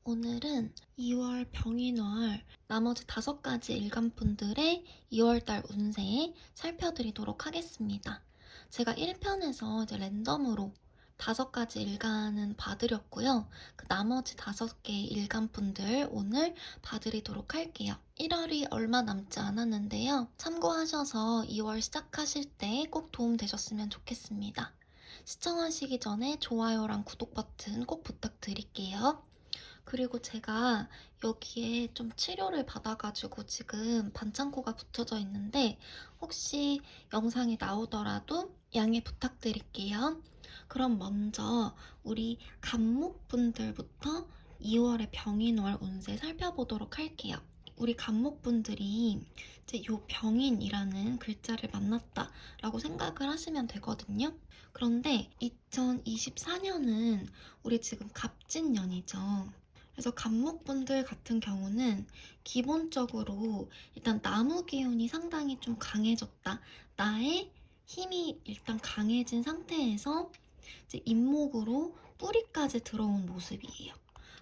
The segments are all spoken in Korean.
오늘은 2월 병인월 나머지 5가지 일간분들의 2월달 운세 살펴드리도록 하겠습니다. 제가 1편에서 이제 랜덤으로 5가지 일간은 봐드렸고요. 그 나머지 5개 일간분들 오늘 봐드리도록 할게요. 1월이 얼마 남지 않았는데요. 참고하셔서 2월 시작하실 때 꼭 도움되셨으면 좋겠습니다. 시청하시기 전에 좋아요랑 구독 버튼 꼭 부탁드릴게요. 그리고 제가 여기에 좀 치료를 받아가지고 지금 반창고가 붙여져 있는데 혹시 영상이 나오더라도 양해 부탁드릴게요. 그럼 먼저 우리 간목분들부터 2월의 병인월 운세 살펴보도록 할게요. 우리 간목분들이 이제 요 병인이라는 글자를 만났다라고 생각을 하시면 되거든요. 그런데 2024년은 우리 지금 갑진년이죠. 그래서 간목분들 같은 경우는 기본적으로 일단 나무 기운이 상당히 좀 강해졌다. 나의 힘이 일단 강해진 상태에서 이제 잇목으로 뿌리까지 들어온 모습이에요.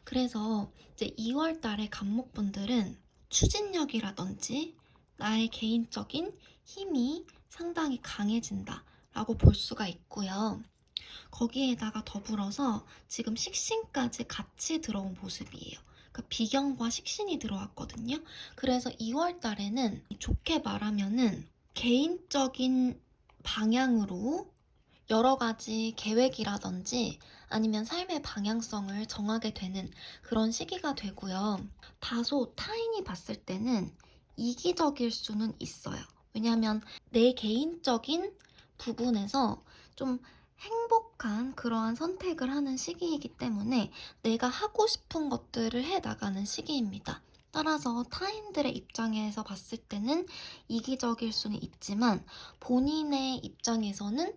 그래서 이제 2월 달에 간목분들은 추진력이라든지 나의 개인적인 힘이 상당히 강해진다 라고 볼 수가 있고요. 거기에다가 더불어서 지금 식신까지 같이 들어온 모습이에요. 그러니까 비경과 식신이 들어왔거든요. 그래서 2월 달에는 좋게 말하면은 개인적인 방향으로 여러 가지 계획이라든지 아니면 삶의 방향성을 정하게 되는 그런 시기가 되고요. 다소 타인이 봤을 때는 이기적일 수는 있어요. 왜냐하면 내 개인적인 부분에서 좀 행복한 그러한 선택을 하는 시기이기 때문에 내가 하고 싶은 것들을 해 나가는 시기입니다. 따라서 타인들의 입장에서 봤을 때는 이기적일 수는 있지만 본인의 입장에서는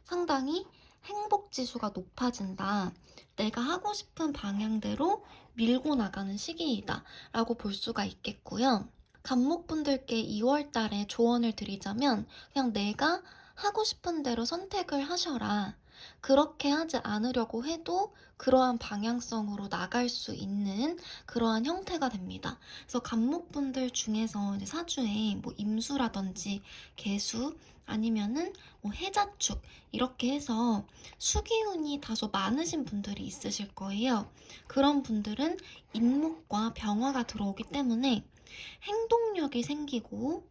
상당히 행복 지수가 높아진다. 내가 하고 싶은 방향대로 밀고 나가는 시기이다 라고 볼 수가 있겠고요. 간목분들께 2월 달에 조언을 드리자면 그냥 내가 하고 싶은 대로 선택을 하셔라. 그렇게 하지 않으려고 해도 그러한 방향성으로 나갈 수 있는 그러한 형태가 됩니다. 그래서 간목분들 중에서 이제 사주에 뭐 임수라든지 개수 아니면은 뭐 해자축 이렇게 해서 수기운이 다소 많으신 분들이 있으실 거예요. 그런 분들은 인목과 병화가 들어오기 때문에 행동력이 생기고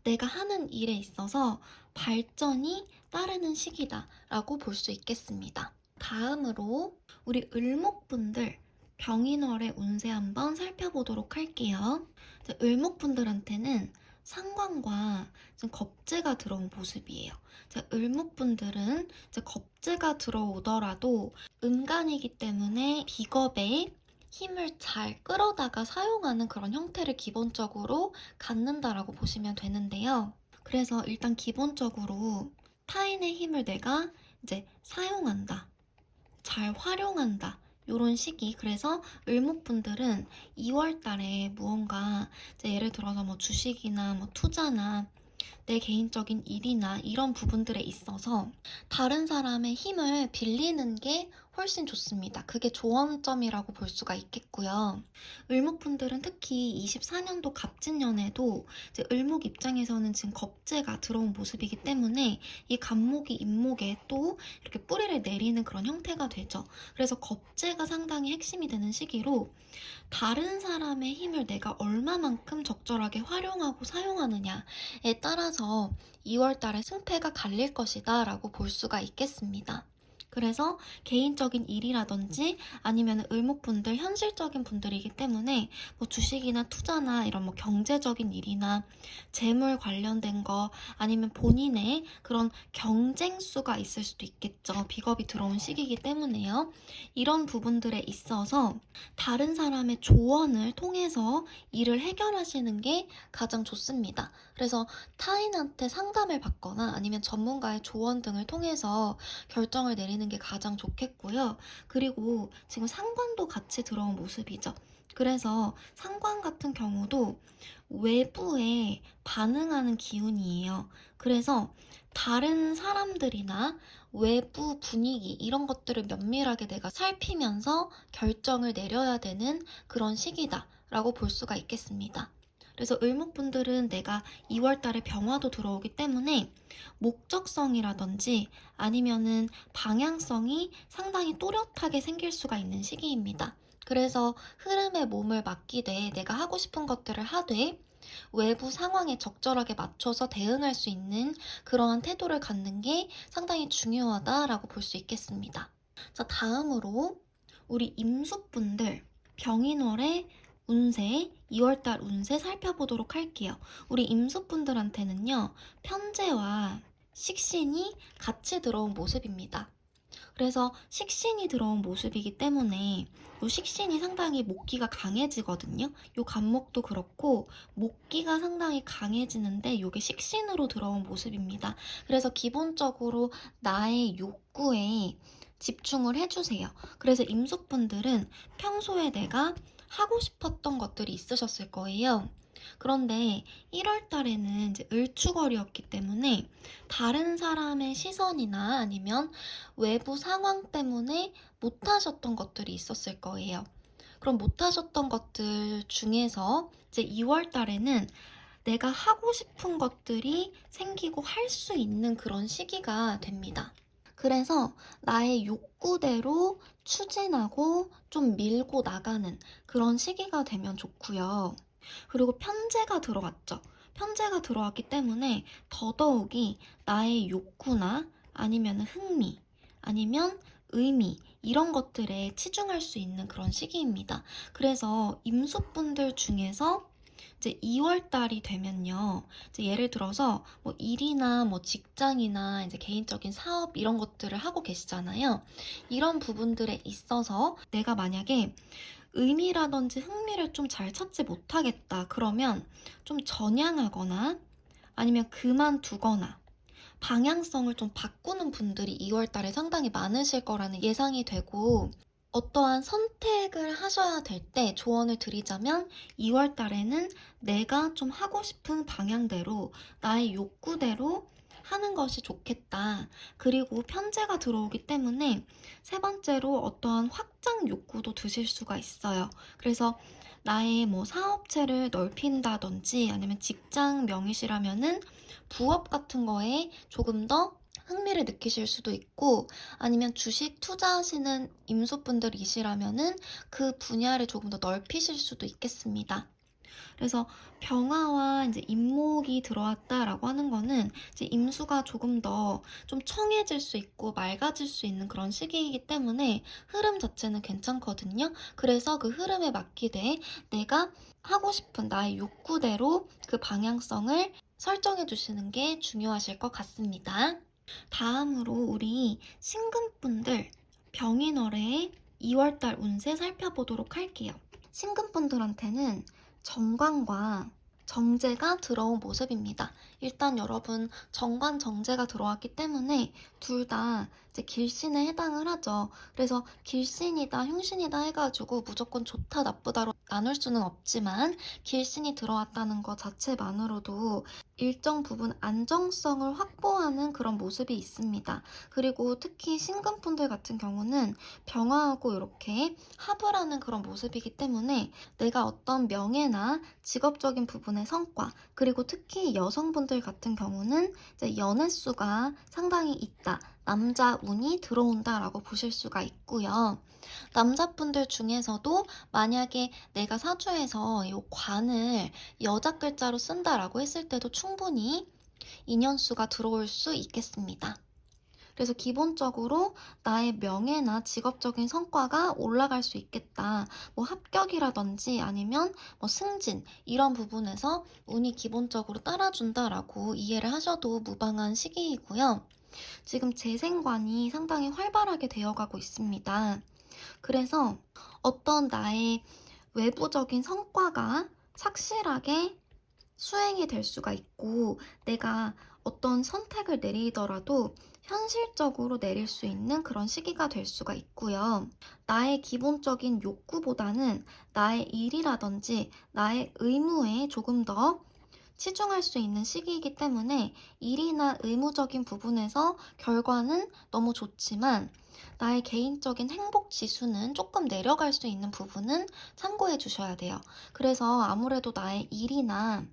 내가 하는 일에 있어서 발전이 따르는 시기다라고 볼 수 있겠습니다. 다음으로 우리 을목분들 병인월의 운세 한번 살펴보도록 할게요. 을목분들한테는 상관과 겁재가 들어온 모습이에요. 을목분들은 겁재가 들어오더라도 음간이기 때문에 비겁에 힘을 잘 끌어다가 사용하는 그런 형태를 기본적으로 갖는다라고 보시면 되는데요. 그래서 일단 기본적으로 타인의 힘을 내가 이제 사용한다. 잘 활용한다. 요런 시기. 그래서 을목분들은 2월 달에 무언가 이제 예를 들어서 뭐 주식이나 뭐 투자나 내 개인적인 일이나 이런 부분들에 있어서 다른 사람의 힘을 빌리는 게 훨씬 좋습니다. 그게 조언점이라고 볼 수가 있겠고요. 을목분들은 특히 24년도 갑진년에도 이제 을목 입장에서는 지금 겁재가 들어온 모습이기 때문에 이 간목이 인목에 또 이렇게 뿌리를 내리는 그런 형태가 되죠. 그래서 겁재가 상당히 핵심이 되는 시기로 다른 사람의 힘을 내가 얼마만큼 적절하게 활용하고 사용하느냐에 따라서 2월 달에 승패가 갈릴 것이다 라고 볼 수가 있겠습니다. 그래서 개인적인 일이라든지 아니면 을목분들 현실적인 분들이기 때문에 뭐 주식이나 투자나 이런 뭐 경제적인 일이나 재물 관련된 거 아니면 본인의 그런 경쟁수가 있을 수도 있겠죠. 비겁이 들어온 시기이기 때문에요. 이런 부분들에 있어서 다른 사람의 조언을 통해서 일을 해결하시는 게 가장 좋습니다. 그래서 타인한테 상담을 받거나 아니면 전문가의 조언 등을 통해서 결정을 내리는 되는 게 가장 좋겠고요. 그리고 지금 상관도 같이 들어온 모습이죠. 그래서 상관 같은 경우도 외부에 반응하는 기운이에요. 그래서 다른 사람들이나 외부 분위기 이런 것들을 면밀하게 내가 살피면서 결정을 내려야 되는 그런 시기다라고 볼 수가 있겠습니다. 그래서 을목분들은 내가 2월 달에 병화도 들어오기 때문에 목적성이라든지 아니면은 방향성이 상당히 또렷하게 생길 수가 있는 시기입니다. 그래서 흐름에 몸을 맡기되 내가 하고 싶은 것들을 하되 외부 상황에 적절하게 맞춰서 대응할 수 있는 그러한 태도를 갖는 게 상당히 중요하다라고 볼 수 있겠습니다. 자, 다음으로 우리 임수분들 병인월의 운세, 2월달 운세 살펴보도록 할게요. 우리 임수분들한테는요, 편제와 식신이 같이 들어온 모습입니다. 그래서 식신이 들어온 모습이기 때문에 이 식신이 상당히 목기가 강해지거든요. 이 간목도 그렇고 목기가 상당히 강해지는데 이게 식신으로 들어온 모습입니다. 그래서 기본적으로 나의 욕구에 집중을 해주세요. 그래서 임수분들은 평소에 내가 하고 싶었던 것들이 있으셨을 거예요. 그런데 1월 달에는 이제 을추걸이었기 때문에 다른 사람의 시선이나 아니면 외부 상황 때문에 못하셨던 것들이 있었을 거예요. 그럼 못하셨던 것들 중에서 이제 2월 달에는 내가 하고 싶은 것들이 생기고 할 수 있는 그런 시기가 됩니다. 그래서 나의 욕구대로 추진하고 좀 밀고 나가는 그런 시기가 되면 좋고요. 그리고 편제가 들어왔죠. 편제가 들어왔기 때문에 더더욱이 나의 욕구나 아니면 흥미, 아니면 의미 이런 것들에 치중할 수 있는 그런 시기입니다. 그래서 임수분들 중에서 이제 2월 달이 되면요. 이제 예를 들어서 뭐 일이나 뭐 직장이나 이제 개인적인 사업 이런 것들을 하고 계시잖아요. 이런 부분들에 있어서 내가 만약에 의미라든지 흥미를 좀 잘 찾지 못하겠다. 그러면 좀 전향하거나 아니면 그만두거나 방향성을 좀 바꾸는 분들이 2월 달에 상당히 많으실 거라는 예상이 되고 어떠한 선택을 하셔야 될 때 조언을 드리자면 2월 달에는 내가 좀 하고 싶은 방향대로 나의 욕구대로 하는 것이 좋겠다. 그리고 편제가 들어오기 때문에 세 번째로 어떠한 확장 욕구도 드실 수가 있어요. 그래서 나의 뭐 사업체를 넓힌다든지 아니면 직장 명의시라면은 부업 같은 거에 조금 더 흥미를 느끼실 수도 있고 아니면 주식 투자하시는 임수분들이시라면은 그 분야를 조금 더 넓히실 수도 있겠습니다. 그래서 병화와 이제 임목이 들어왔다라고 하는 거는 이제 임수가 조금 더 좀 청해질 수 있고 맑아질 수 있는 그런 시기이기 때문에 흐름 자체는 괜찮거든요. 그래서 그 흐름에 맡기되 내가 하고 싶은 나의 욕구대로 그 방향성을 설정해 주시는 게 중요하실 것 같습니다. 다음으로 우리 신금분들 병인월의 2월달 운세 살펴보도록 할게요. 신금분들한테는 정관과 정제가 들어온 모습입니다. 일단 여러분 정관 정제가 들어왔기 때문에 둘 다 이제 길신에 해당을 하죠. 그래서 길신이다 흉신이다 해가지고 무조건 좋다 나쁘다로 나눌 수는 없지만 길신이 들어왔다는 것 자체만으로도 일정 부분 안정성을 확보하는 그런 모습이 있습니다. 그리고 특히 신금분들 같은 경우는 병화하고 이렇게 합을 하는 그런 모습이기 때문에 내가 어떤 명예나 직업적인 부분의 성과, 그리고 특히 여성분들 같은 경우는 이제 연애수가 상당히 있다. 남자 운이 들어온다라고 보실 수가 있고요. 남자분들 중에서도 만약에 내가 사주에서 이 관을 여자 글자로 쓴다라고 했을 때도 충분히 인연수가 들어올 수 있겠습니다. 그래서 기본적으로 나의 명예나 직업적인 성과가 올라갈 수 있겠다. 뭐 합격이라든지 아니면 뭐 승진 이런 부분에서 운이 기본적으로 따라준다라고 이해를 하셔도 무방한 시기이고요. 지금 재생관이 상당히 활발하게 되어가고 있습니다. 그래서 어떤 나의 외부적인 성과가 착실하게 수행이 될 수가 있고, 내가 어떤 선택을 내리더라도 현실적으로 내릴 수 있는 그런 시기가 될 수가 있고요. 나의 기본적인 욕구보다는 나의 일이라든지 나의 의무에 조금 더 치중할 수 있는 시기이기 때문에 일이나 의무적인 부분에서 결과는 너무 좋지만 나의 개인적인 행복 지수는 조금 내려갈 수 있는 부분은 참고해 주셔야 돼요. 그래서 아무래도 나의 일이나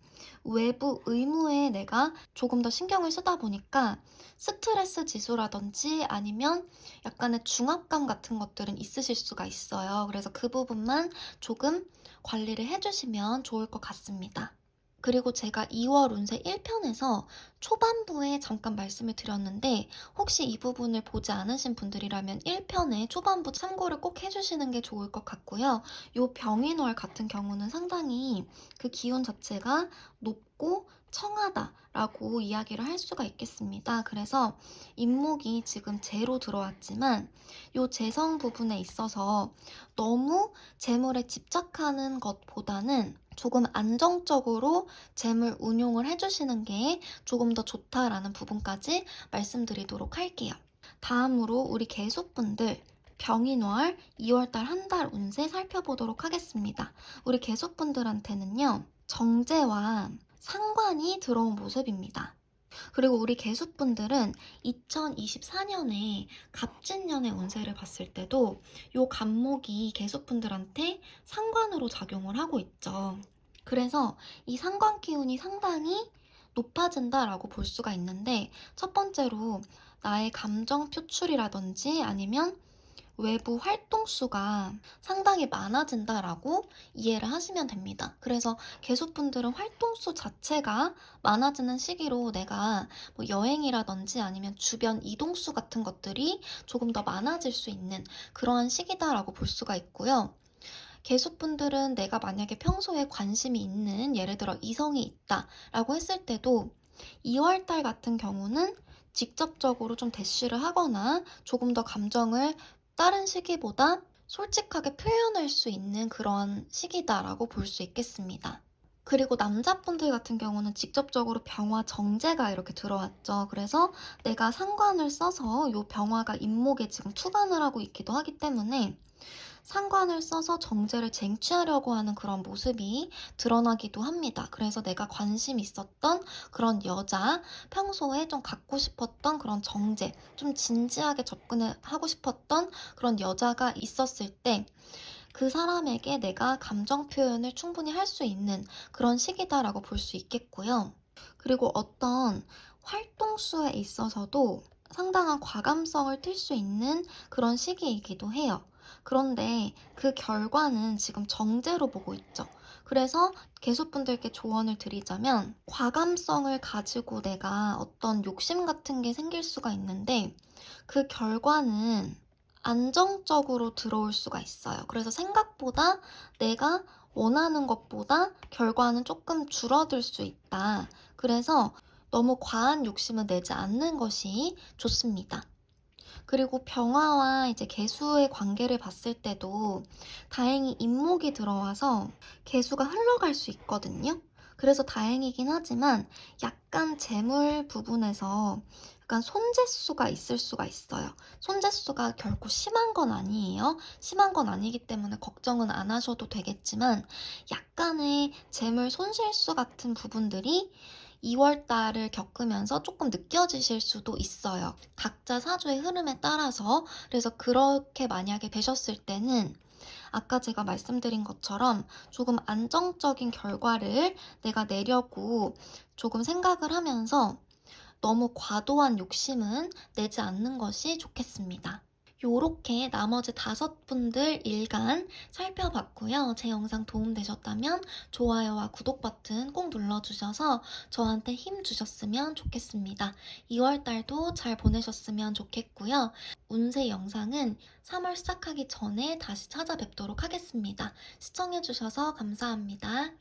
외부 의무에 내가 조금 더 신경을 쓰다 보니까 스트레스 지수라든지 아니면 약간의 중압감 같은 것들은 있으실 수가 있어요. 그래서 그 부분만 조금 관리를 해주시면 좋을 것 같습니다. 그리고 제가 2월 운세 1편에서 초반부에 잠깐 말씀을 드렸는데, 혹시 이 부분을 보지 않으신 분들이라면 1편의 초반부 참고를 꼭 해주시는 게 좋을 것 같고요. 요 병인월 같은 경우는 상당히 그 기운 자체가 높고 청하다라고 이야기를 할 수가 있겠습니다. 그래서 인목이 지금 재로 들어왔지만 요 재성 부분에 있어서 너무 재물에 집착하는 것보다는 조금 안정적으로 재물 운용을 해주시는 게 조금 더 좋다라는 부분까지 말씀드리도록 할게요. 다음으로 우리 개수분들 병인월 2월달 한 달 운세 살펴보도록 하겠습니다. 우리 개수분들한테는요, 정제와 상관이 들어온 모습입니다. 그리고 우리 개수분들은 2024년에 갑진년의 운세를 봤을 때도 요 갑목이 개수분들한테 상관으로 작용을 하고 있죠. 그래서 이 상관 기운이 상당히 높아진다라고 볼 수가 있는데, 첫 번째로 나의 감정 표출이라든지 아니면 외부 활동수가 상당히 많아진다라고 이해를 하시면 됩니다. 그래서 개수분들은 활동수 자체가 많아지는 시기로 내가 뭐 여행이라든지 아니면 주변 이동수 같은 것들이 조금 더 많아질 수 있는 그러한 시기다라고 볼 수가 있고요. 개수분들은 내가 만약에 평소에 관심이 있는, 예를 들어 이성이 있다라고 했을 때도 2월달 같은 경우는 직접적으로 좀 대쉬를 하거나 조금 더 감정을 다른 시기보다 솔직하게 표현할 수 있는 그런 시기다라고 볼 수 있겠습니다. 그리고 남자분들 같은 경우는 직접적으로 병화 정제가 이렇게 들어왔죠. 그래서 내가 상관을 써서 요 병화가 인목에 지금 투관을 하고 있기도 하기 때문에 상관을 써서 정제를 쟁취하려고 하는 그런 모습이 드러나기도 합니다. 그래서 내가 관심 있었던 그런 여자, 평소에 좀 갖고 싶었던 그런 정제, 좀 진지하게 접근을 하고 싶었던 그런 여자가 있었을 때 그 사람에게 내가 감정 표현을 충분히 할 수 있는 그런 시기다라고 볼 수 있겠고요. 그리고 어떤 활동수에 있어서도 상당한 과감성을 띌 수 있는 그런 시기이기도 해요. 그런데 그 결과는 지금 정제로 보고 있죠. 그래서 개수분들께 조언을 드리자면, 과감성을 가지고 내가 어떤 욕심 같은 게 생길 수가 있는데 그 결과는 안정적으로 들어올 수가 있어요. 그래서 생각보다 내가 원하는 것보다 결과는 조금 줄어들 수 있다. 그래서 너무 과한 욕심은 내지 않는 것이 좋습니다. 그리고 병화와 이제 개수의 관계를 봤을 때도 다행히 인목이 들어와서 개수가 흘러갈 수 있거든요. 그래서 다행이긴 하지만 약간 재물 부분에서 약간 손재수가 있을 수가 있어요. 손재수가 결코 심한 건 아니에요. 심한 건 아니기 때문에 걱정은 안 하셔도 되겠지만 약간의 재물 손실수 같은 부분들이 2월 달을 겪으면서 조금 느껴지실 수도 있어요. 각자 사주의 흐름에 따라서. 그래서 그렇게 만약에 되셨을 때는 아까 제가 말씀드린 것처럼 조금 안정적인 결과를 내가 내려고 조금 생각을 하면서 너무 과도한 욕심은 내지 않는 것이 좋겠습니다. 요렇게 나머지 5분들 일간 살펴봤고요. 제 영상 도움되셨다면 좋아요와 구독 버튼 꼭 눌러주셔서 저한테 힘 주셨으면 좋겠습니다. 2월달도 잘 보내셨으면 좋겠고요. 운세 영상은 3월 시작하기 전에 다시 찾아뵙도록 하겠습니다. 시청해주셔서 감사합니다.